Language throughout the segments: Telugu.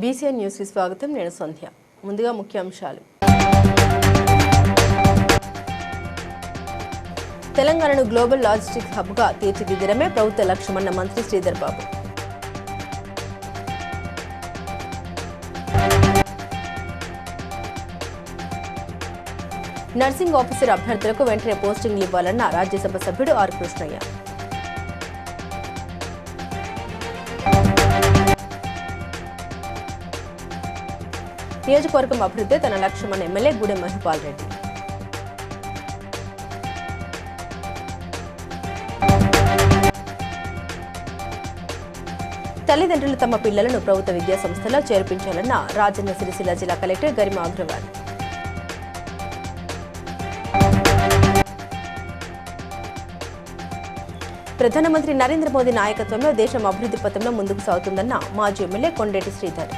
బీసీఎన్ న్యూస్ కి స్వాగతం. నేను సంధ్య. ముందుగా ముఖ్యాంశాలు. తెలంగాణను గ్లోబల్ లాజిస్టిక్స్ హబ్గా తీర్చిదిద్దడమే ప్రభుత్వ లక్ష్యమన్న మంత్రి శ్రీధర్ బాబు. నర్సింగ్ ఆఫీసర్ అభ్యర్థులకు వెంటనే పోస్టింగ్లు ఇవ్వాలన్న రాజ్యసభ సభ్యుడు ఆర్ కృష్ణయ్య. నియోజకవర్గం అభివృద్ధి తన లక్ష్యమన్న ఎమ్మెల్యే గూడెం మహిపాల్ రెడ్డి. తల్లిదండ్రులు తమ పిల్లలను ప్రభుత్వ విద్యా సంస్థలో చేర్పించాలన్న రాజన్న సిరిసిల్ల జిల్లా కలెక్టర్ గరిమా అగ్రవాల్. ప్రధానమంత్రి నరేంద్ర మోదీ నాయకత్వంలో దేశం అభివృద్ధి పథంలో ముందుకు సాగుతుందన్న మాజీ ఎమ్మెల్యే కొండేటి శ్రీధర్.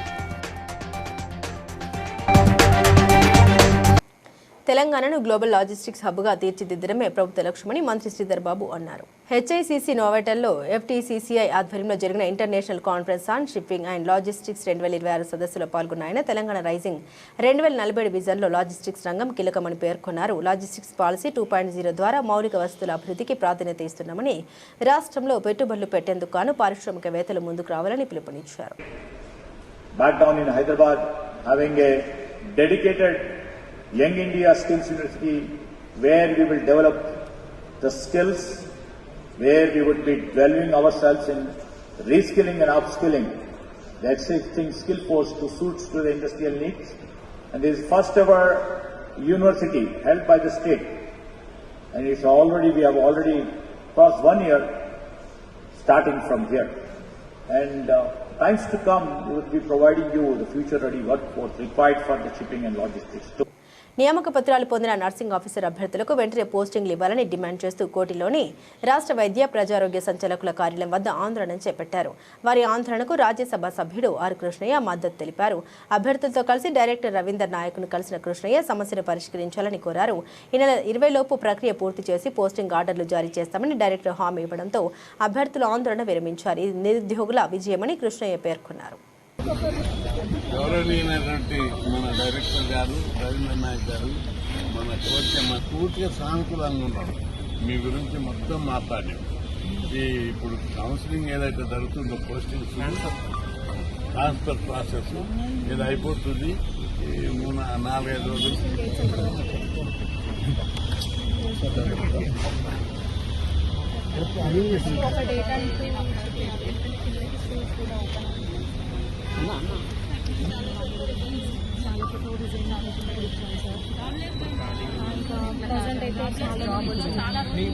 తెలంగాణను గ్లోబల్ లాజిస్టిక్స్ హబ్గా తీర్చిదిద్దడమే ప్రభుత్వ లక్ష్యమని మంత్రి శ్రీధర్ బాబు అన్నారు. హెచ్ఐసిసి నోవాటెల్లో ఎఫ్టీసీసీఐ ఆధ్వర్యంలో జరిగిన international conference on shipping and logistics 2026 సదస్సులో పాల్గొన్న ఆయన తెలంగాణ రైజింగ్ 2047 విజన్లో లాజిస్టిక్స్ రంగం కీలకమని పేర్కొన్నారు. లాజిస్టిక్స్ పాలసీ 2.0 ద్వారా మౌలిక వసతుల అభివృద్ధికి ప్రాధాన్యత ఇస్తున్నామని, రాష్ట్రంలో పెట్టుబడులు పెట్టేందుకు గాను పారిశ్రామికవేత్తలు ముందుకు రావాలని పిలుపునిచ్చారు. Young India Skills University, where we will develop the skills, where we would be delving ourselves in reskilling and upskilling the existing skill force to suit to the industrial needs. And this is first ever university held by the state, and we have already crossed 1 year starting from here. And times to come, we would be providing you the future-ready workforce required for the shipping and logistics too. నియామక పత్రాలు పొందిన నర్సింగ్ ఆఫీసర్ అభ్యర్థులకు వెంటనే పోస్టింగ్లు ఇవ్వాలని డిమాండ్ చేస్తూ కోటిలోని రాష్ట్ర వైద్య ప్రజారోగ్య సంచాలకుల కార్యాలయం వద్ద ఆందోళన చేపట్టారు. వారి ఆందోళనకు రాజ్యసభ సభ్యుడు ఆర్ కృష్ణయ్య మద్దతు తెలిపారు. అభ్యర్థులతో కలిసి డైరెక్టర్ రవీందర్ నాయక్ను కలిసిన కృష్ణయ్య సమస్యను పరిష్కరించాలని కోరారు. ఈ నెల 20 లోపు ప్రక్రియ పూర్తి చేసి పోస్టింగ్ ఆర్డర్లు జారీ చేస్తామని డైరెక్టర్ హామీ ఇవ్వడంతో అభ్యర్థులు ఆందోళన విరమించారు. ఇది నిరుద్యోగుల విజయమని కృష్ణయ్య పేర్కొన్నారు. గౌరవనీయమైనటువంటి మన డైరెక్టర్ గారు రవీంద్ర నాయక్ గారు మన పూర్తిగా సానుకూలంగా ఉన్నాడు. మీ గురించి మొత్తం మాట్లాడాం. ఇప్పుడు కౌన్సిలింగ్ ఏదైతే జరుగుతుందో పోస్టింగ్ ట్రాన్స్ఫర్ ప్రాసెస్ ఇది అయిపోతుంది. 4-5 రోజులు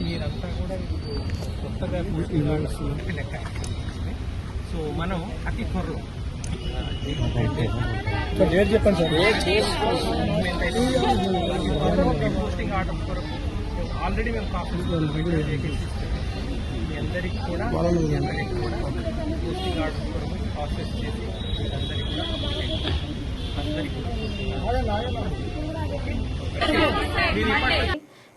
మీరంతా కూడా కొత్తగా లెక్క. సో మనం అతి త్వరలో చెప్పండి సార్. పోస్టింగ్ ఆర్డర్ కొరకు ఆల్రెడీ మేము మీ అందరికీ కూడా పోస్టింగ్ ఆర్డర్ కొరకు ప్రాసెస్ చేసి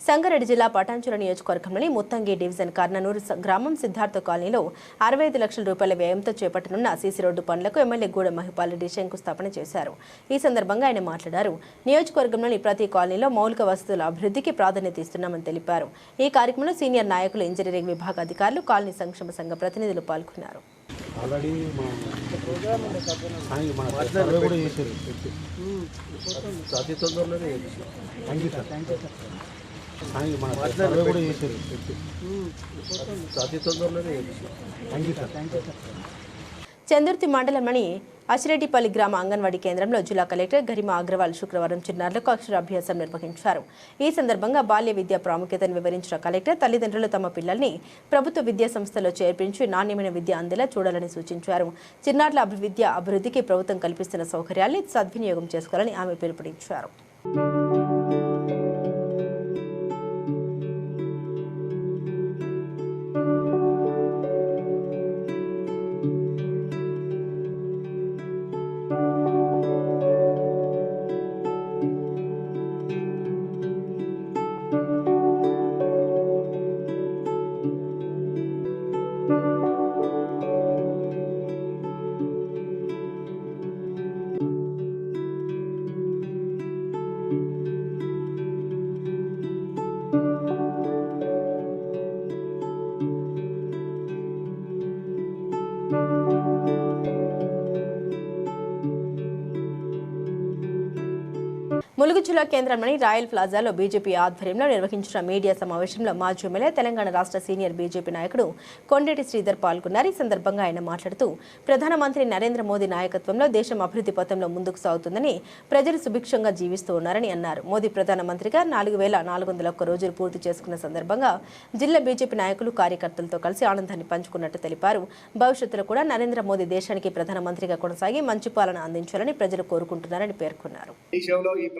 సంగారెడ్డి జిల్లా పటాన్చెరు నియోజకవర్గంలోని ముత్తంగి డివిజన్ కర్ననూరు గ్రామం సిద్ధార్థ కాలనీలో 65 లక్షల రూపాయల వ్యయంతో చేపట్టనున్న సీసీ రోడ్డు పనులకు ఎమ్మెల్యే గూడెం మహిపాల్ రెడ్డి శంకుస్థాపన చేశారు. ఈ సందర్భంగా ఆయన మాట్లాడారు. నియోజకవర్గంలోని ప్రతి కాలనీలో మౌలిక వసతుల అభివృద్ధికి ప్రాధాన్యత ఇస్తున్నామని తెలిపారు. ఈ కార్యక్రమంలో సీనియర్ నాయకులు, ఇంజనీరింగ్ విభాగ అధికారులు, కాలనీ సంక్షేమ సంఘ ప్రతినిధులు పాల్గొన్నారు. చందుర్తి మండలంలోని అచిరెడ్డిపల్లి గ్రామ అంగన్వాడీ కేంద్రంలో జిల్లా కలెక్టర్ గరిమా అగ్రవాల్ శుక్రవారం చిన్నారులకు అక్షరాభ్యాసం నిర్వహించారు. ఈ సందర్భంగా బాల్య విద్య ప్రాముఖ్యతను వివరించిన కలెక్టర్ తల్లిదండ్రులు తమ పిల్లల్ని ప్రభుత్వ విద్యా సంస్థలో చేర్పించి నాణ్యమైన విద్య అందేలా చూడాలని సూచించారు. చిన్నారుల విద్య అభివృద్ధికి ప్రభుత్వం కల్పిస్తున్న సౌకర్యాల్ని సద్వినియోగం చేసుకోవాలని ఆమె పిలుపునిచ్చారు. ములుగు జిల్లా కేంద్రంలోని రాయల్ ప్లాజాలో బీజేపీ ఆధ్వర్యంలో నిర్వహించిన మీడియా సమావేశంలో మాజీ ఎమ్మెల్యే తెలంగాణ రాష్ట్ర సీనియర్ బీజేపీ నాయకుడు కొండేటి శ్రీధర్ పాల్గొన్నారు. ఈ సందర్భంగా ఆయన మాట్లాడుతూ ప్రధానమంత్రి నరేంద్ర మోదీ నాయకత్వంలో దేశం అభివృద్ధి పథంలో ముందుకు సాగుతుందని, ప్రజలు సుభిక్షంగా జీవిస్తూ ఉన్నారని అన్నారు. మోదీ ప్రధానమంత్రిగా 4401 రోజులు పూర్తి చేసుకున్న సందర్భంగా జిల్లా బీజేపీ నాయకులు కార్యకర్తలతో కలిసి ఆనందాన్ని పంచుకున్నట్టు తెలిపారు. భవిష్యత్తులో కూడా నరేంద్ర మోదీ దేశానికి ప్రధానమంత్రిగా కొనసాగి మంచి పాలన అందించాలని ప్రజలు కోరుకుంటున్నారని పేర్కొన్నారు.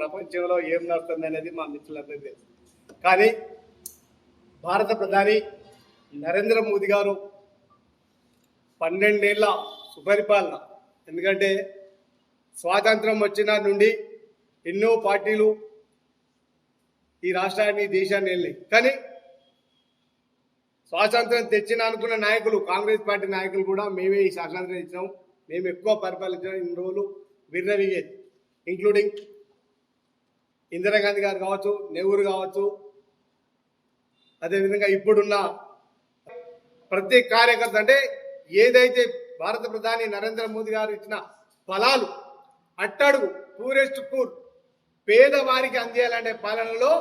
ప్రపంచంలో ఏం నడుస్తుంది అనేది మా మిత్రులందరికీ తెలుసు. కానీ భారత ప్రధాని నరేంద్ర మోదీ గారు 12 ఏళ్ల సుపరిపాలన, ఎందుకంటే స్వాతంత్రం వచ్చిన నుండి ఎన్నో పార్టీలు ఈ రాష్ట్రాన్ని దేశాన్ని వెళ్ళినాయి. కానీ స్వాతంత్రం తెచ్చిన అనుకున్న నాయకులు, కాంగ్రెస్ పార్టీ నాయకులు కూడా మేమే ఈ స్వాతంత్రం ఇచ్చినాం, మేము ఎక్కువ పరిపాలించాం, ఇన్ని రోజులు విర్రవిగేది, ఇంక్లూడింగ్ ఇందిరాగాంధీ గారు కావచ్చు, నెహ్రూ కావచ్చు, అదేవిధంగా ఇప్పుడున్న ప్రతి కార్యకర్త, అంటే ఏదైతే భారత ప్రధాని నరేంద్ర మోదీ గారు ఇచ్చిన ఫలాలు అట్టడుగు పూరెస్ట్ పూర్ పేదవారికి అందియాలనే పాలనలో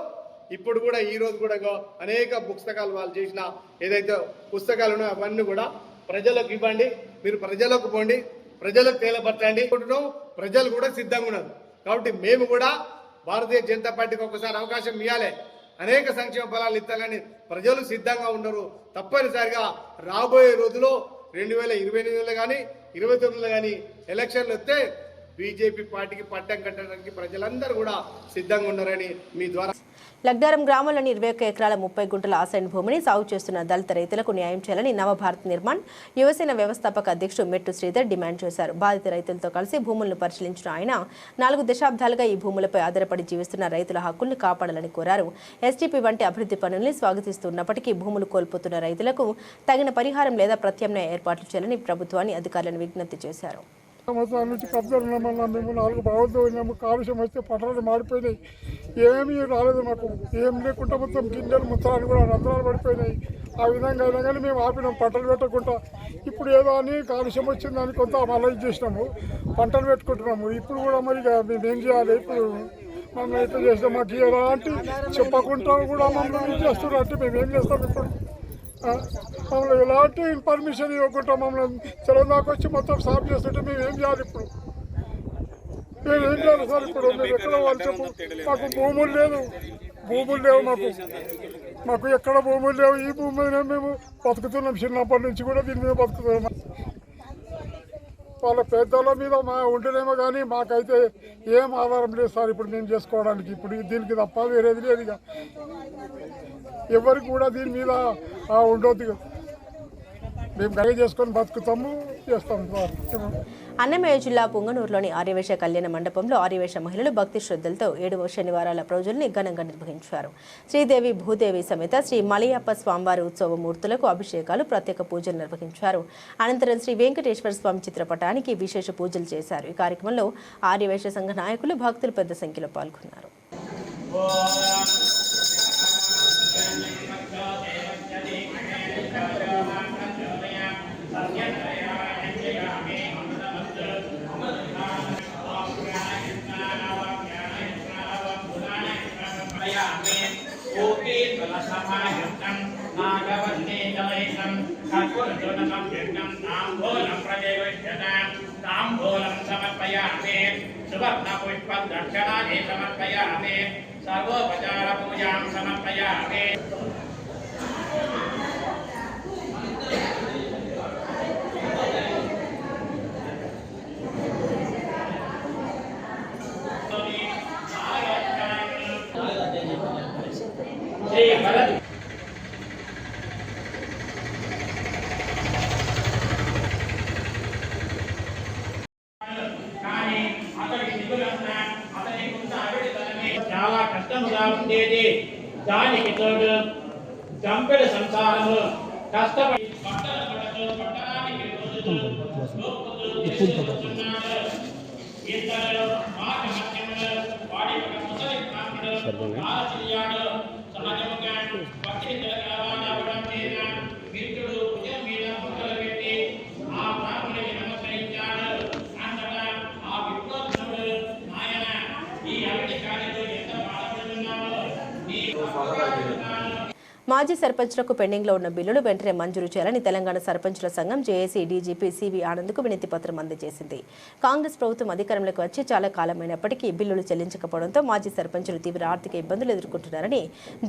ఇప్పుడు కూడా ఈ రోజు కూడా అనేక పుస్తకాలు వాళ్ళు చేసిన ఏదైతే పుస్తకాలు ఉన్నాయో అవన్నీ కూడా ప్రజలకు ఇవ్వండి, మీరు ప్రజలకు పోండి, ప్రజలకు తేలపరచండి. ప్రజలు కూడా సిద్ధంగా ఉన్నారు. కాబట్టి మేము కూడా భారతీయ జనతా పార్టీకి ఒకసారి అవకాశం ఇవ్వాలి, అనేక సంక్షేమ ఫలాలు ఇస్తారని ప్రజలు సిద్ధంగా ఉండరు. తప్పనిసరిగా రాబోయే రోజుల్లో 2028లో కానీ 2029లో కానీ ఎలక్షన్లు వస్తే బీజేపీ పార్టీకి పట్టం కట్టడానికి ప్రజలందరూ కూడా సిద్ధంగా ఉన్నారని మీ ద్వారా. లగ్డారం గ్రామంలోని 21 ఎకరాల 30 గుంటల ఆసైన్ భూమిని సాగు చేస్తున్న దళిత రైతులకు న్యాయం చేయాలని నవభారత్ నిర్మాణ్ యువసేన వ్యవస్థాపక అధ్యక్షుడు మెట్టు శ్రీధర్ డిమాండ్ చేశారు. బాధిత రైతులతో కలిసి భూములను పరిశీలించిన ఆయన 4 దశాబ్దాలుగా ఈ భూములపై ఆధారపడి జీవిస్తున్న రైతుల హక్కుల్ని కాపాడాలని కోరారు. ఎస్టీపీ వంటి అభివృద్ధి పనుల్ని స్వాగతిస్తున్నప్పటికీ భూములు కోల్పోతున్న రైతులకు తగిన పరిహారం లేదా ప్రత్యామ్నాయ ఏర్పాట్లు చేయాలని ప్రభుత్వాన్ని అధికారులను విజ్ఞప్తి చేశారు. సంవత్సరాల నుంచి కబ్జాలు ఉన్నామన్నా మేము 4 బావులతో ఉన్నాము. కాలుష్యం వస్తే పట్టణాలు మాడిపోయినాయి, ఏమీ రాలేదు మాకు, ఏం లేకుండా మొత్తం గిన్నెలు ముత్తాలు కూడా రంధ్రాలు పడిపోయినాయి. ఆ విధంగా అయినా కానీ మేము ఆపినాం పంటలు పెట్టకుండా. ఇప్పుడు ఏదో అని కాలుష్యం వచ్చిందని కొంత మళ్ళీ చేసినాము, పంటలు పెట్టుకుంటున్నాము. ఇప్పుడు కూడా మరి మేము ఏం చేయాలి? ఇప్పుడు మమ్మల్ని ఎట్లా చేస్తాం? మాకు ఎలాంటి చెప్పకుండా కూడా మమ్మల్ని చేస్తున్నారు అంటే మేము ఏం చేస్తాం? ఇప్పుడు మమ్మల్ని ఎలాంటి పర్మిషన్ ఇవ్వకుండా మమ్మల్ని తెలంగాణకు వచ్చి మొత్తం సాఫ్ చేస్తుంటే మేము ఏం చేయాలి? ఇప్పుడు మేము ఏం చేయాలి సార్? ఇప్పుడు మేము ఎక్కడ వాళ్ళు చెప్పు, మాకు భూములు లేవు మాకు ఎక్కడ భూములు లేవు. ఈ భూమి మీద మేము బతుకుతున్నాం, చిన్నప్పటి నుంచి కూడా దీని మీద బతుకుతున్నాం. వాళ్ళ పెద్దల మీద ఉంటేనేమో కానీ మాకైతే ఏం ఆధారం లేదు సార్ ఇప్పుడు మేము చేసుకోవడానికి. ఇప్పుడు దీనికి తప్ప వేరేది లేదు. ఇక ఎవరికి కూడా దీని మీద ఉండొద్దు, మేము గడి చేసుకొని బతుకుతాము, చేస్తాము. అన్నమయ్య జిల్లా పుంగనూరులోని ఆర్యవేశ కళ్యాణ మండపంలో ఆర్యవేశ మహిళలు భక్తి శ్రద్ధలతో 7వ శనివారాల రోజుల్ని ఘనంగా నిర్వహించారు. శ్రీదేవి భూదేవి సమేత శ్రీ మలయప్ప స్వామివారి ఉత్సవ మూర్తులకు అభిషేకాలు, ప్రత్యేక పూజలు నిర్వహించారు. అనంతరం శ్రీ వెంకటేశ్వర స్వామి చిత్రపటానికి విశేష పూజలు చేశారు. ఈ కార్యక్రమంలో ఆర్యవేశ సంఘ నాయకులు, భక్తులు పెద్ద సంఖ్యలో పాల్గొన్నారు. ताम्बूलं समर्पयामि सुवर्णपुष्पं दक्षिणानि समर्पयामि सर्वोपचारपूजां समर्पयामि श्री भरत చాలా కష్టముగా ఉండేది. దానికి తోడు గంపెడు సంసారము కష్టపడి పట్టడానికి ఇద్దరు మాట మధ్యములు వాడి ముసలి బ్రాహ్మణుడు ఆలసియాడు. సహజముగా పక్షి రవాణావడం మీద మిత్రుడు భుజం మీద ముక్కలు పెట్టి ఆ బ్రాహ్మణుడికి నమస్కరించాడు. అంతటా ఆ విప్రోత్సవుడు నాయన ఈ అవిటి కార్య మాజీ సర్పంచ్లకు పెండింగ్లో ఉన్న బిల్లులు వెంటనే మంజూరు చేయాలని తెలంగాణ సర్పంచుల సంఘం జేఏసీ డీజీపీ సివి ఆనంద్కు వినతి పత్రం అందజేసింది. కాంగ్రెస్ ప్రభుత్వం అధికారంలోకి వచ్చి చాలా కాలమైనప్పటికీ బిల్లులు చెల్లించకపోవడంతో మాజీ సర్పంచులు తీవ్ర ఆర్థిక ఇబ్బందులు ఎదుర్కొంటున్నారని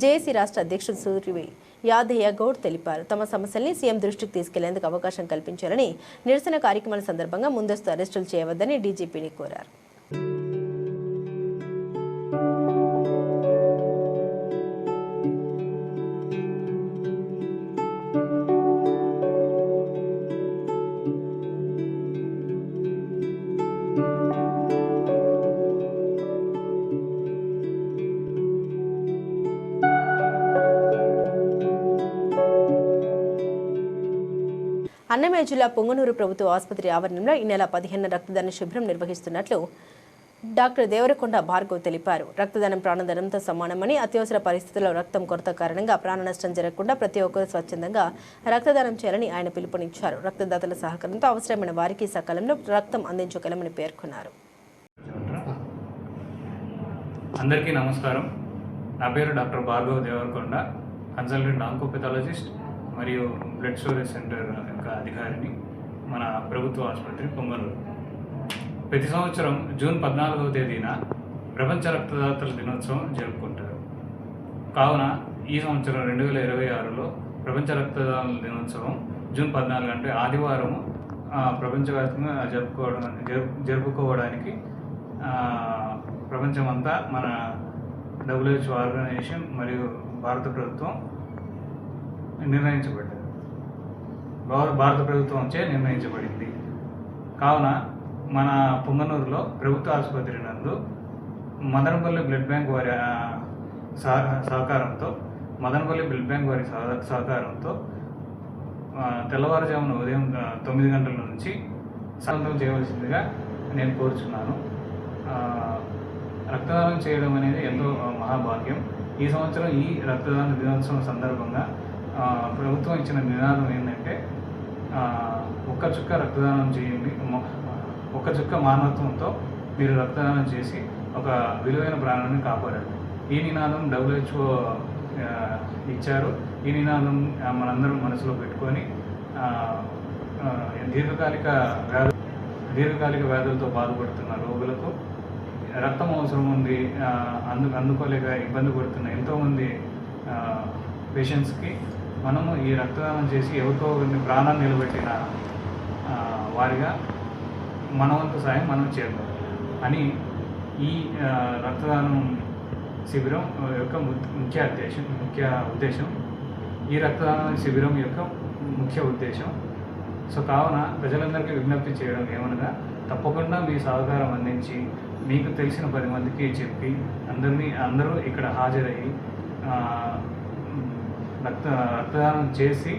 జేఏసీ రాష్ట్ర అధ్యక్షుడు సూర్యవి యాదయ్య గౌడ్ తెలిపారు. తమ సమస్యల్ని సీఎం దృష్టికి తీసుకెళ్లేందుకు అవకాశం కల్పించాలని, నిరసన కార్యక్రమాల సందర్భంగా ముందస్తు అరెస్టులు చేయవద్దని డీజీపీని కోరారు. అన్నమయ్య జిల్లా పొంగనూరు ప్రభుత్వ ఆసుపత్రి ఆవరణంలో ఈ నెల 15న రక్తదాన శిబిరం నిర్వహిస్తున్నట్లు డాక్టర్ దేవరకొండ భార్గవ్ తెలిపారు. రక్తదానం ప్రాణదానంతో సమానమని, అత్యవసర పరిస్థితుల్లో రక్తం కొరత కారణంగా ప్రాణ నష్టం జరగకుండా ప్రతి ఒక్కరూ స్వచ్ఛందంగా రక్తదానం చేయాలని ఆయన పిలుపునిచ్చారు. రక్తదాతల సహకారంతో అవసరమైన వారికి సకాలంలో రక్తం అందించగలమని పేర్కొన్నారు. అందరికీ నమస్కారం. నా పేరు డాక్టర్ భార్గవ్ దేవరకొండ, కన్సల్టెంట్ ఆంకోపెథాలజిస్ట్ మరియు బ్లడ్ స్టోరేజ్ సెంటర్ యొక్క అధికారిని, మన ప్రభుత్వ ఆసుపత్రి పొంగనూరు. ప్రతి సంవత్సరం జూన్ 14వ తేదీన ప్రపంచ రక్తదాతల దినోత్సవం జరుపుకుంటారు. కావున ఈ సంవత్సరం 2026లో ప్రపంచ రక్తదాతల దినోత్సవం జూన్ 14 అంటే ఆదివారం ప్రపంచవ్యాప్తంగా జరుపుకోవడానికి ప్రపంచమంతా మన WHO ఆర్గనైజేషన్ మరియు భారత ప్రభుత్వం నిర్ణయించబడ్డది. భారత ప్రభుత్వంచే నిర్ణయించబడింది. కావున మన పొంగనూరులో ప్రభుత్వ ఆసుపత్రి నందు మదనపల్లి బ్లడ్ బ్యాంక్ వారి సహకారంతో తెల్లవారుజామున ఉదయం 9 గంటల నుంచి సాయంత్రం చేయవలసిందిగా నేను కోరుచున్నాను. రక్తదానం చేయడం అనేది ఎంతో మహాభాగ్యం. ఈ సంవత్సరం ఈ రక్తదాన దినోత్సవం సందర్భంగా ప్రభుత్వం ఇచ్చిన నినాదం ఏంటంటే, ఒక్క చుక్క రక్తదానం చేయండి, ఒక్క చుక్క మానవత్వంతో మీరు రక్తదానం చేసి ఒక విలువైన ప్రాణాన్ని కాపాడండి. ఈ నినాదం WHO ఇచ్చారు. ఈ నినాదం మనందరం మనసులో పెట్టుకొని దీర్ఘకాలిక వ్యాధులతో బాధపడుతున్న రోగులకు రక్తం అవసరం ఉంది, అందుకోలేక ఇబ్బంది పడుతున్న ఎంతోమంది పేషెంట్స్కి మనము ఈ రక్తదానం చేసి ఎవరికో ఒకరిని ప్రాణాన్ని నిలబెట్టిన వారిగా మన వంతు సాయం మనం చేద్దాం అని ఈ రక్తదానం శిబిరం యొక్క ముఖ్య ఉద్దేశం ఈ రక్తదాన శిబిరం యొక్క ముఖ్య ఉద్దేశం. సో కావున ప్రజలందరికీ విజ్ఞప్తి చేయడం ఏమనగా, తప్పకుండా మీ సహకారం అందించి మీకు తెలిసిన 10 మందికి చెప్పి అందరూ ఇక్కడ హాజరయ్యి రక్తదానం చేసి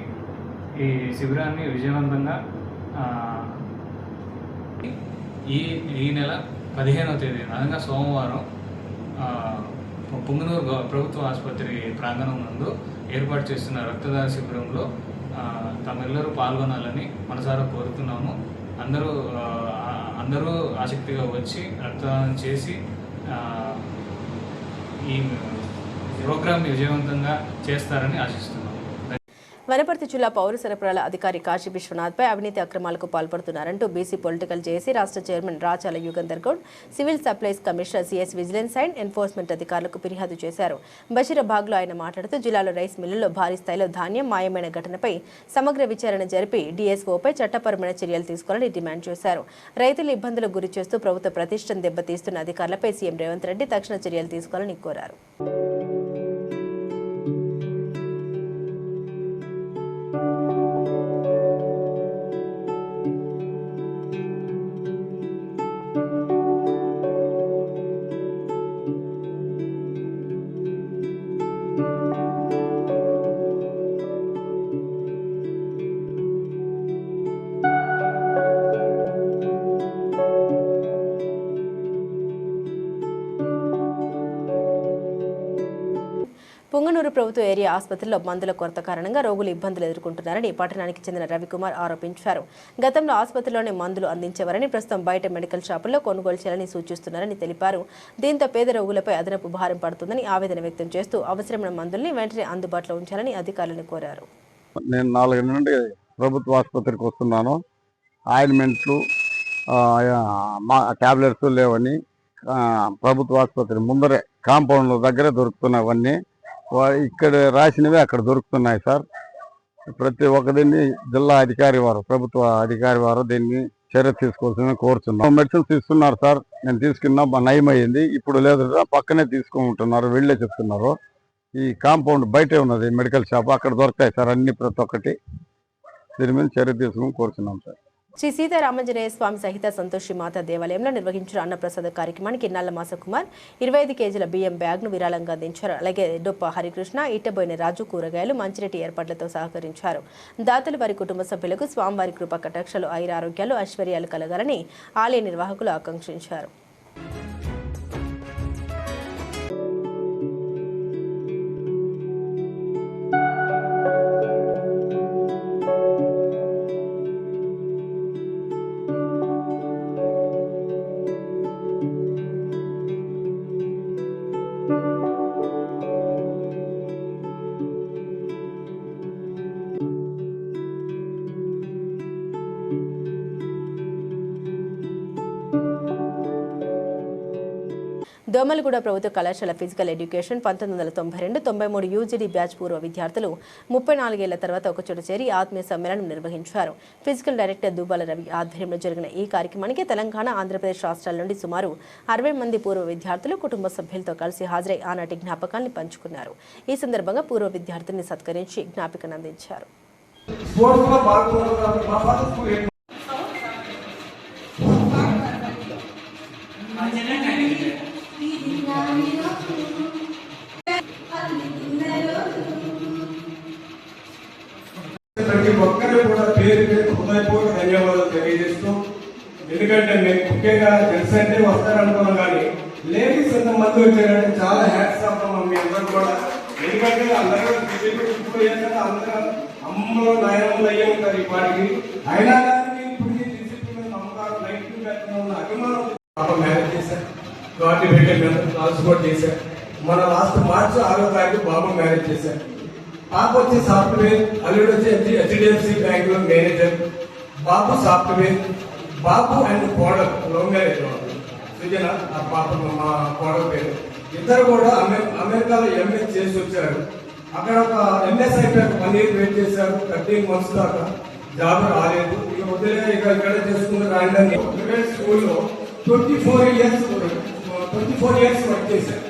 ఈ శిబిరాన్ని విజయవంతంగా ఈ నెల 15వ తేదీన అనగా సోమవారం పొంగనూరు ప్రభుత్వ ఆసుపత్రి ప్రాంగణం నందు ఏర్పాటు చేస్తున్న రక్తదాన శిబిరంలో తమెల్లరూ పాల్గొనాలని మనసారా కోరుతున్నాము. అందరూ ఆసక్తిగా వచ్చి రక్తదానం చేసి ఈ ప్రోగ్రామ్ని విజయవంతంగా చేస్తారని ఆశిస్తున్నాము. వనపర్తి జిల్లా పౌర సరఫరాల అధికారి కాశీ విశ్వనాథ్పై అవినీతి అక్రమాలకు పాల్పడుతున్నారంటూ బీసీ పొలిటికల్ జేఏసీ రాష్ట్ర chairman Rachala Yugandhar Goud civil supplies commissioner CS vigilance and enforcement అధికారులకు ఫిర్యాదు చేశారు. బషీరాబాద్లో ఆయన మాట్లాడుతూ జిల్లాలో రైస్ మిల్లుల్లో భారీ స్థాయిలో ధాన్యం మాయమైన ఘటనపై సమగ్ర విచారణ జరిపి డీఎస్ఓపై చట్టపరమైన చర్యలు తీసుకోవాలని డిమాండ్ చేశారు. రైతులు ఇబ్బందులకు గురి చేస్తూ ప్రభుత్వ ప్రతిష్టను దెబ్బతీస్తున్న అధికారులపై సీఎం రేవంత్ రెడ్డి తక్షణ చర్యలు తీసుకోవాలని కోరారు. పుంగనూరు ప్రభుత్వ ఏరియా ఆసుపత్రిలో మందుల కొరత కారణంగా రోగులు ఇబ్బందులు ఎదుర్కొంటున్నారని పట్టణానికి చెందిన రవికుమార్ ఆరోపించారు. గతంలో ఆసుపత్రిలోనే మందులు అందించేవారని, ప్రస్తుతం బయట మెడికల్ షాపుల్లో కొనుగోలు చేయాలని సూచిస్తున్నారని తెలిపారు. దీంతో పేద రోగులపై అదనపు భారం పడుతుందని ఆవేదన వ్యక్తం చేస్తూ అవసరమైన మందుల్ని వెంటనే అందుబాటులో ఉంచాలని అధికారులను కోరారు. నేను 4 నుండి ప్రభుత్వ ఆసుపత్రికి వస్తున్నాను. ఆయింట్మెంట్లు టాబ్లెట్స్ లేవని ప్రభుత్వ ఆసుపత్రి ముందరే కాంపౌండ్ దగ్గరే దొరుకుతున్నవన్నీ ఇక్కడ రాసినవి అక్కడ దొరుకుతున్నాయి సార్. ప్రతి ఒక్కదిన్ని జిల్లా అధికారి వారు, ప్రభుత్వ అధికారి వారు దీన్ని చర్య తీసుకోవాల్సిందని కోరుతున్నాం. మెడిసిన్స్ ఇస్తున్నారు సార్, నేను తీసుకున్నా నయం అయ్యింది. ఇప్పుడు లేదు, పక్కనే తీసుకుంటున్నారు, వెళ్ళే చెప్తున్నారు. ఈ కాంపౌండ్ బయటే ఉన్నది మెడికల్ షాప్, అక్కడ దొరుకుతాయి సార్ అన్ని ప్రతి ఒక్కటి. దీని మీద చర్య తీసుకుని కోరుతున్నాం సార్. శ్రీ సీతారామాంజనేయ స్వామి సహిత సంతోషి మాత దేవాలయంలో నిర్వహించిన అన్నప్రసాద కార్యక్రమానికి నల్లమాస కుమార్ 25 కేజీల బియ్యం బ్యాగ్ను విరాళంగా అందించారు. అలాగే డొప్ప హరికృష్ణ, ఇట్టబోయిన రాజు కూరగాయలు, మంచినీటి ఏర్పాట్లతో సహకరించారు. దాతలు వారి కుటుంబ సభ్యులకు స్వామివారి కృపా కటాక్షాలు, ఆయురారోగ్యాలు, ఐశ్వర్యాలు కలగాలని ఆలయ నిర్వాహకులు ఆకాంక్షించారు. దోమలగూడ ప్రభుత్వ కళాశాల ఫిజికల్ ఎడ్యుకేషన్ 1992-93 యూజీడీ బ్యాచ్ పూర్వ విద్యార్థులు 34 ఏళ్ల తర్వాత ఒకచోట చేరి ఆత్మీయ సమ్మేళనం నిర్వహించారు. ఫిజికల్ డైరెక్టర్ దుబాల రవి ఆధ్వర్యంలో జరిగిన ఈ కార్యక్రమానికి తెలంగాణ, ఆంధ్రప్రదేశ్ రాష్ట్రాల నుండి సుమారు 60 మంది పూర్వ విద్యార్థులు కుటుంబ సభ్యులతో కలిసి హాజరై ఆనాటి జ్ఞాపకాల్ని పంచుకున్నారు. ఈ సందర్భంగా పూర్వ విద్యార్థుల్ని సత్కరించి జ్ఞాపికను అందించారు. ప్రతి ఒక్కరు కూడా పేరు హృదయపూర్వక ధన్యవాదాలు తెలియజేస్తూ, ఎందుకంటే మేము ముఖ్యంగా జెంట్స్ అంటే వస్తారనుకున్నాం కానీ లేడీస్ ఎంతమంది వచ్చారంటే చాలా హ్యాట్స్ ఆఫ్ మీ అందరూ కూడా. ఎందుకంటే అందరూ ఇప్పుడు ఏంటంటే అందరూ అమ్మలో నయనములు అయ్యే ఉంటారు ఈ పాటికి. అయినా కానీ ఇప్పుడు డిసిప్లిన్ నమ్మకాలు లైఫ్ ఉన్న అభిమానం పాప మ్యారేజ్ చేశారు, గాటి పెట్టే ట్రాన్స్పోర్ట్ చేశారు. మన లాస్ట్ మార్చి 6వ తారీఖు బాబు మ్యారేజ్ చేశారు. పాప వచ్చి సాఫ్ట్వేర్, అల్లుడు వచ్చి HDFC బ్యాంక్ లో manager. Babu software. Babu and కోడలు లవ్ మ్యారేజ్ సుజన, ఆ పాప మా కోడల పేరు. ఇద్దరు కూడా అమెరికాలో MA చేసి వచ్చారు. అక్కడ ఒక MS అయిపోయాక 1 year వెయిట్ చేశారు. 13 months దాకా జాబ్ రాలేదు. ఇక వదిలే ఇక్కడ చేసుకున్న రాండి స్కూల్లో 24 years వర్క్ చేశారు.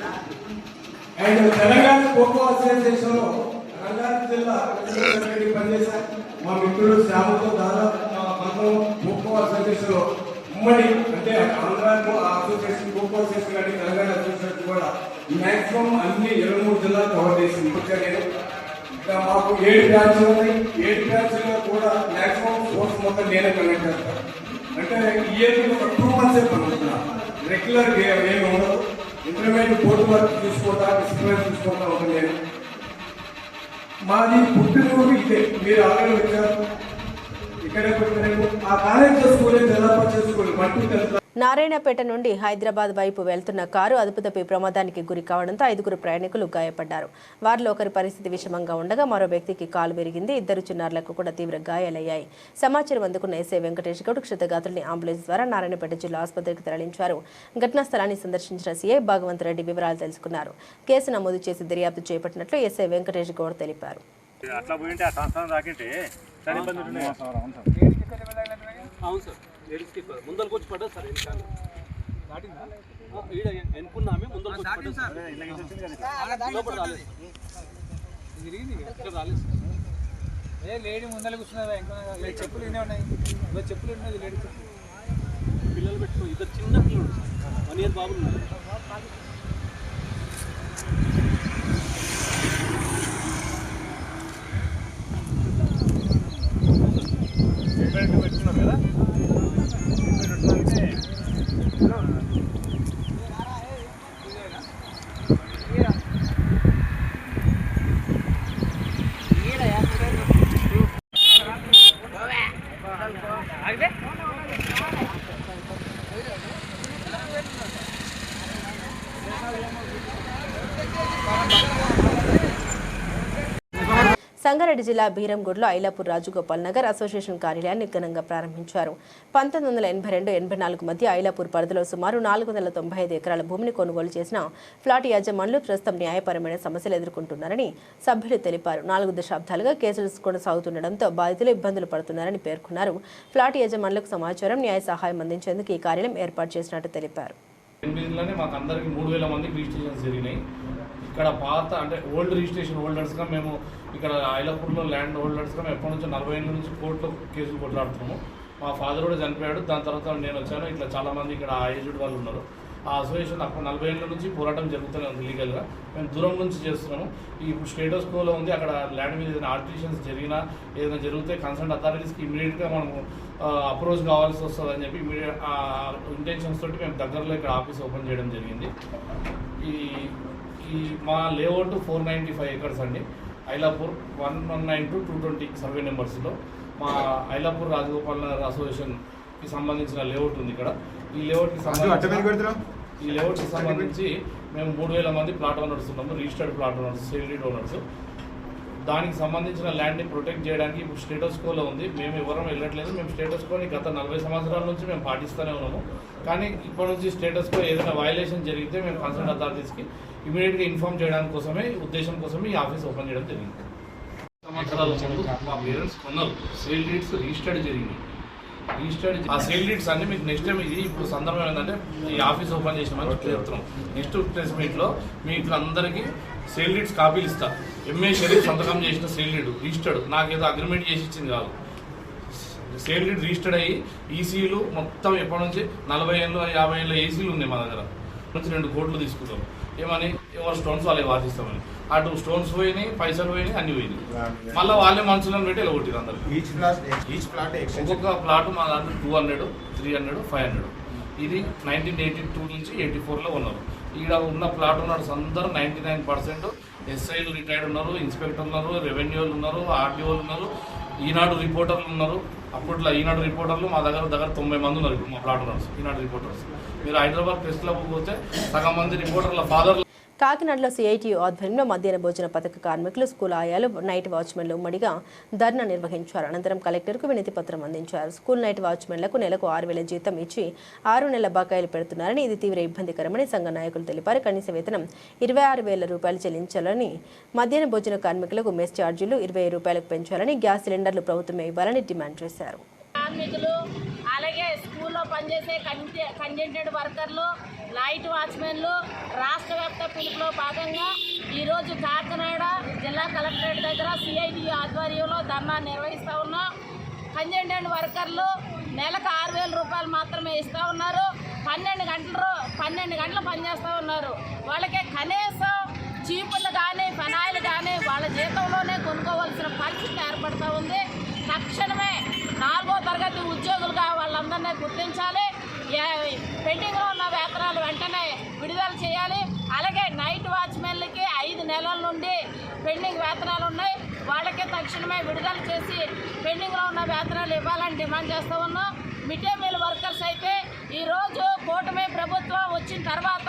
అండ్ తెలంగాణ ఖోఖో అసోసియేషన్ లో రంగారెడ్డి జిల్లా పనిచేశారు. మా మిత్రుడు శ్యాముతో దాదాపు ఖోఖో అసోసియేషన్ లో ఉమ్మడి, అంటే ఆంధ్ర అసోసియేషన్, ఖోఖో అసోసియేషన్ కానీ తెలంగాణ అసోసియేషన్ కూడా మాక్సిమం అన్ని 23 జిల్లాలు కవర్ చేసింది. నేను మాకు 7 బ్రాంచ్లు ఉన్నాయి. 7 బ్రాంచ్లో కూడా మాక్సిమం స్పోర్ట్స్ మొత్తం నేనే కండక్ట్ చేస్తాను. అంటే ఇయర్ ఒక 2 months పనుకుంటున్నా. రెగ్యులర్ ఏమి ఉండదు. ఇంటర్మీడియట్ బోర్డు వర్క్ చూసుకుంటా, డిసిప్లిన్ చూసుకుంటా ఉంటుంది. నేను మాది పుట్టినూరు ఇదే. మీరు ఆల్రెడీ వచ్చారు, ఇక్కడే పుట్టిన ఆ కాలేజ్ స్కూల్ జిల్లా పరిషత్ స్కూల్ మట్టు. నారాయణపేట నుండి హైదరాబాద్ వైపు వెళ్తున్న కారు అదుపు తప్పి ప్రమాదానికి గురి కావడంతో 5 ప్రయాణికులు గాయపడ్డారు. వారిలో ఒకరి పరిస్థితి విషమంగా ఉండగా మరో వ్యక్తికి కాలు విరిగింది. 2 చిన్నారులకు కూడా తీవ్ర గాయాలయ్యాయి. సమాచారం అందుకున్న ఎస్ఐ వెంకటేష్ గౌడ్ క్షతగాత్రుల్ని అంబులెన్స్ ద్వారా నారాయణపేట జిల్లా ఆసుపత్రికి తరలించారు. ఘటనా స్థలాన్ని సందర్శించిన సీఐ భాగవంత్ రెడ్డి వివరాలు తెలుసుకున్నారు. కేసు నమోదు చేసి దర్యాప్తు చేపట్టినట్లు ఎస్ఐ వెంకటేష్ గౌడ్ తెలిపారు. ముందరకు వచ్చి పడ్డా సార్, ఎన్నుకున్నామే ముందరకు రాలేదు, లేడీ ముందర కూర్చున్నదా, చెప్పులు ఎన్ని ఉన్నాయి, చెప్పులు ఉన్నది లేడీ చెప్పులు. పిల్లలు పెట్టుకో, 2 చిన్న పిల్లలు 1 year బాబులు ఉన్నారు. పెట్టుకున్నాం కదా. సంగారెడ్డి జిల్లా బీరంగూడలో ఐలాపూర్ రాజగోపాల్ నగర్ అసోసియేషన్ కార్యాలయాన్ని ఘనంగా ప్రారంభించారు. 1982-84 మధ్య ఐలాపూర్ పరిధిలో సుమారు 495 ఎకరాల భూమిని కొనుగోలు చేసిన ఫ్లాట్ యాజమానులు ప్రస్తుతం న్యాయపరమైన సమస్యలు ఎదుర్కొంటున్నారని సభ్యులు తెలిపారు. 4 దశాబ్దాలుగా కేసులు కొనసాగుతుండటంతో బాధితులు ఇబ్బందులు పడుతున్నారని పేర్కొన్నారు. ఫ్లాట్ యజమానులకు సమాచారం, న్యాయ సహాయం అందించేందుకు ఈ కార్యాలయం ఏర్పాటు చేసినట్టు తెలిపారు. మాకు అందరికి 3000 మందికి రిజిస్ట్రేషన్స్ జరిగినాయి. ఇక్కడ పాత అంటే ఓల్డ్ రిజిస్ట్రేషన్ హోల్డర్స్గా మేము ఇక్కడ ఐలాపూర్లో ల్యాండ్ హోల్డర్స్గా మేము ఎప్పటి నుంచో 40 ఏళ్ళ నుంచి కోర్టులో కేసులు కొట్లాడుతున్నాము. మా ఫాదర్ కూడా చనిపోయాడు. దాని తర్వాత నేను వచ్చాను. ఇట్లా చాలామంది ఇక్కడ ఏజ్డ్ వాళ్ళు ఉన్నారు. ఆ అసోసియేషన్ అప్పుడు 40 ఏళ్ళ నుంచి పోరాటం జరుగుతూనే ఉంది లీగల్గా. మేము దూరం నుంచి చేస్తున్నాము. ఇప్పుడు స్టేటస్ కోలో ఉంది. అక్కడ ల్యాండ్ మీద ఏదైనా ఆల్టరేషన్స్ జరిగినా ఏదైనా జరిగితే కన్సర్న్ అథారిటీస్కి ఇమీడియట్గా మనము అప్రోచ్ కావాల్సి వస్తుందని చెప్పి ఇమీడియట్ ఇంటెన్షన్స్ తోటి మేము దగ్గరలో ఇక్కడ ఆఫీస్ ఓపెన్ చేయడం జరిగింది. ఈ మా లేఅవుట్ 495 acres అండి. ఐలాపూర్ 119-220 సర్వే నెంబర్స్లో మా ఐలాపూర్ రాజగోపాల్ నగర్ అసోసియేషన్కి సంబంధించిన లేఅవుట్ ఉంది ఇక్కడ. ఈ లేఅవుట్కి సంబంధించి మేము 3000 మంది ప్లాట్ ఓనర్స్ ఉన్నాము. Registered plot owners, sale deed owners. దానికి సంబంధించిన ల్యాండ్ని ప్రొటెక్ట్ చేయడానికి ఇప్పుడు స్టేటస్ కోలో ఉంది. మేము ఎవరం వెళ్ళట్లేదు. మేము స్టేటస్ కోని గత 40 సంవత్సరాల నుంచి మేము పాటిస్తూనే ఉన్నాము. కానీ ఇప్పటి నుంచి స్టేటస్ కో ఏదైనా వయలేషన్ జరిగితే మేము కన్సర్న్ అథారిటీస్కి ఇమీడియట్గా ఇన్ఫార్మ్ చేయడానికి కోసమే ఉద్దేశం కోసమే ఈ ఆఫీస్ ఓపెన్ చేయడం జరిగింది. సంవత్సరాల ముందు మా పేరెంట్స్ కొన్నారు. సేల్ డీడ్స్ రిజిస్టర్డ్ జరిగింది. ఆ సేల్ డీడ్స్ అన్ని మీకు నెక్స్ట్ టైం ఇది ఇప్పుడు సందర్భం ఏంటంటే ఈ ఆఫీస్ ఓపెన్ చేసినామని చెప్తున్నాం. నెక్స్ట్ ప్రెస్ మీట్లో మీకు అందరికీ సేల్ డీడ్స్ కాపీలు ఇస్తా. ఎంఏ షరీఫ్ సంతకం చేసిన సేల్ డీడ్ రిజిస్టర్డ్, నాకేదో అగ్రిమెంట్ చేసి ఇచ్చింది కాదు. సేల్ డీడ్ రిజిస్టర్డ్ అయ్యి ఈసీలు మొత్తం ఎప్పటి నుంచి 40 ఏళ్ళు 50 ఏళ్ళ ఏసీలు ఉన్నాయి మా దగ్గర. నుంచి 2 కోట్లు తీసుకుంటాం. ఏమని ఎవరు స్టోన్స్ వాళ్ళే వాదిస్తామని. అటు స్టోన్స్ పోయినాయి, పైసలు పోయినాయి, అన్ని పోయినాయి. మళ్ళీ వాళ్ళే మనుషులను పెట్టి ఇలా కొట్టిరు అందరు. ఒక్కొక్క ప్లాట్ మా దాంట్లో 200, 300, 500. ఇది 1982 నుంచి 84లో ఉన్నారు. ఈడ ఉన్న ప్లాట్ ఓనర్స్ అందరూ 99% ఎస్ఐలు రిటైర్డ్ ఉన్నారు, ఇన్స్పెక్టర్ ఉన్నారు, రెవెన్యూలు ఉన్నారు, ఆర్టీఓలు ఉన్నారు, ఈనాడు రిపోర్టర్లు ఉన్నారు. అప్పట్లో ఈనాడు రిపోర్టర్లు మా దగ్గర 90 మంది ఉన్నారు. ఇప్పుడు మా ప్లాట్ ఓనర్స్ ఈనాడు రిపోర్టర్స్. మీరు హైదరాబాద్ ప్రెస్ క్లబ్ పోతే సగం మంది రిపోర్టర్ల ఫాదర్లు. కాకినాడలో సిఐటియు ఆధ్వర్యంలో మధ్యాహ్న భోజన పథక కార్మికులు, స్కూల్ ఆయాలు, నైట్ వాచ్మెన్లు ఉమ్మడిగా ధర్నా నిర్వహించారు. అనంతరం కలెక్టర్కు వినతి పత్రం అందించారు. స్కూల్ నైట్ వాచ్మెన్లకు నెలకు 6,000 జీతం ఇచ్చి 6 నెలల బకాయిలు పెడుతున్నారని, ఇది తీవ్ర ఇబ్బందికరమని సంఘ నాయకులు తెలిపారు. కనీస వేతనం 26,000 రూపాయలు చెల్లించాలని, మధ్యాహ్న భోజన కార్మికులకు మెస్ ఛార్జీలు 20 రూపాయలకు పెంచాలని, గ్యాస్ సిలిండర్లు ప్రభుత్వమే ఇవ్వాలని డిమాండ్ చేశారు. కార్మికులు, అలాగే స్కూల్లో పనిచేసే కంజెంటెడ్ వర్కర్లు, నైట్ వాచ్మెన్లు రాష్ట్ర వ్యాప్త పిలుపులో భాగంగా ఈరోజు కాకినాడ జిల్లా కలెక్టరేట్ దగ్గర సిఐటియు ఆధ్వర్యంలో ధర్నా నిర్వహిస్తూ ఉన్నాం. కంజెంటెడ్ వర్కర్లు నెలకు 6,000 రూపాయలు మాత్రమే ఇస్తూ ఉన్నారు. 12 గంటలు పనిచేస్తూ ఉన్నారు. వాళ్ళకి కనీసం చీపులు కానీ ఫెనాయిల్ కానీ వాళ్ళ జీతంలోనే కొనుక్కోవాల్సిన పరిస్థితి ఏర్పడుతూ ఉంది. తక్షణమే 4వ తరగతి ఉద్యోగులుగా వాళ్ళందరినీ గుర్తించాలి. పెండింగ్లో ఉన్న వేతనాలు వెంటనే విడుదల చేయాలి. అలాగే నైట్ వాచ్మెన్లకి 5 నెలల నుండి పెండింగ్ వేతనాలు ఉన్నాయి. వాళ్ళకి తక్షణమే విడుదల చేసి పెండింగ్లో ఉన్న వేతనాలు ఇవ్వాలని డిమాండ్ చేస్తూ ఉన్నాం. మిడ్ డే మీల్ వర్కర్స్ అయితే ఈరోజు కూటమి ప్రభుత్వం వచ్చిన తర్వాత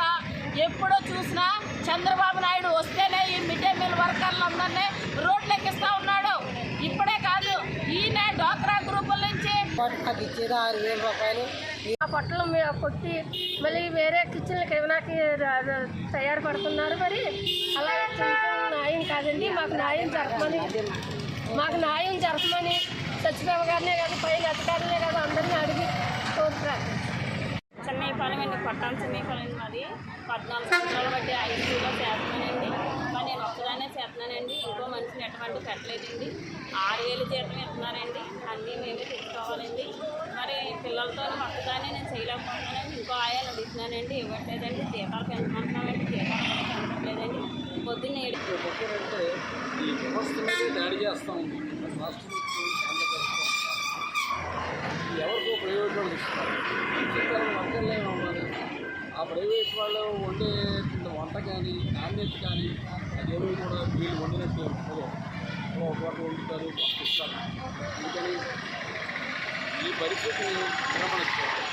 ఎప్పుడూ చూసినా చంద్రబాబు నాయుడు వస్తేనే ఈ మిడ్ డే మీల్ వర్కర్లందరినీ రోడ్లెక్కిస్తూ ఉన్నాడు. ఇప్పుడే కాదు, ఈయన డ్వాక్రా గ్రూపుల నుంచి నాకు ఇచ్చేది 6,000 రూపాయలు. ఆ పొట్టలు కొట్టి మళ్ళీ వేరే కిచెన్లకు ఇవ్వడానికి తయారు పడుతున్నారు. మరి అలా న్యాయం కాదండి. మాకు న్యాయం జరపమని సచివాలయం గారినే కాదు, పైన అధికారులనే కాదు, అందరినీ అడిగి కోరుతారు. చెన్నైపాలెం అండి, పట్టాను చెన్నైపాలెం. మాది 14 సంవత్సరాలు బట్టి ఐసీయూలో చేస్తున్నానండి. మరి నేను ఒక్కదానే చేస్తున్నానండి. ఇంకో మనిషిని ఎటువంటి పెట్టలేదండి. 6,000 జీతం ఇస్తున్నారండి. అన్నీ మేమే తెచ్చుకోవాలండి. మరి పిల్లలతో ఒక్కదానే నేను చేయలేకపోతున్నానండి. ఇంకో ఆయాలు అడుగుతున్నానండి, ఇవ్వట్లేదండి. జీతాలు పెంచమంటున్నామండి, జీతాలు పెంచట్లేదండి. పొద్దున్న 7 ఈ వ్యవస్థ మీద దాడి చేస్తూ ఉంది. ఎవరికో ప్రైవేట్ వాళ్ళు ఇస్తున్నారు. వర్కర్లే ఉన్నారు. ఆ ప్రైవేట్ వాళ్ళు వండే వంట కానీ నాణ్యత కానీ అదేమీ కూడా వీళ్ళు వండినట్టు ఒక వండుతారు, ఇస్తారు. అందుకని ఈ పరిస్థితిని విరమణించారు.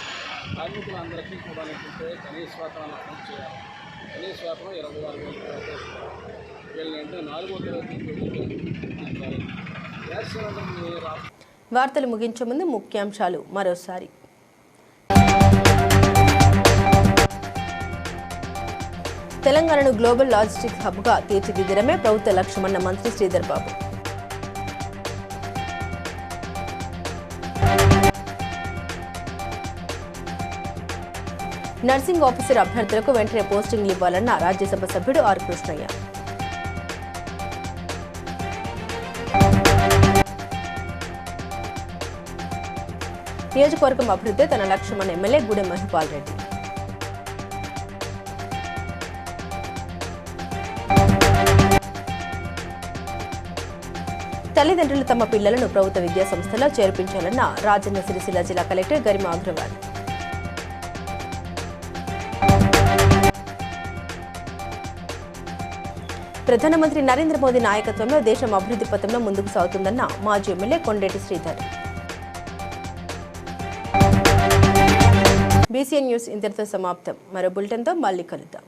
కార్మికులందరికీ కూడా ఏంటంటే కనీస వేతనాలు అమలు చేయాలి. కనీస వేతనం 26,000 వీళ్ళంటే 4వ తరగతి గ్యాస్ సిలిండర్. వార్తలు ముగించే ముందు ముఖ్యాంశాలు మరోసారి. తెలంగాణను గ్లోబల్ లాజిస్టిక్స్ హబ్గా తీర్చిదిద్దడమే ప్రభుత్వ లక్ష్యమన్న మంత్రి శ్రీధర్ బాబు. నర్సింగ్ ఆఫీసర్ అభ్యర్థులకు వెంటనే పోస్టింగ్లు ఇవ్వాలన్న రాజ్యసభ సభ్యుడు ఆర్ కృష్ణయ్య. నియోజకవర్గం అభివృద్ధి తన లక్ష్యమన్న ఎమ్మెల్యే గూడెం మహిపాల్ రెడ్డి. తల్లిదండ్రులు తమ పిల్లలను ప్రభుత్వ విద్యా సంస్థలో చేర్పించాలన్న రాజన్న సిరిసిల్ల జిల్లా కలెక్టర్ గరిమా అగ్రవాల్. ప్రధానమంత్రి నరేంద్ర మోదీ నాయకత్వంలో దేశం అభివృద్ధి పథంలో ముందుకు సాగుతుందన్న మాజీ MLA Kondeti Sridhar. BCN news ఇంతటితో సమాప్తం. మరో బులెటిన్తో మళ్ళీ కలుద్దాం.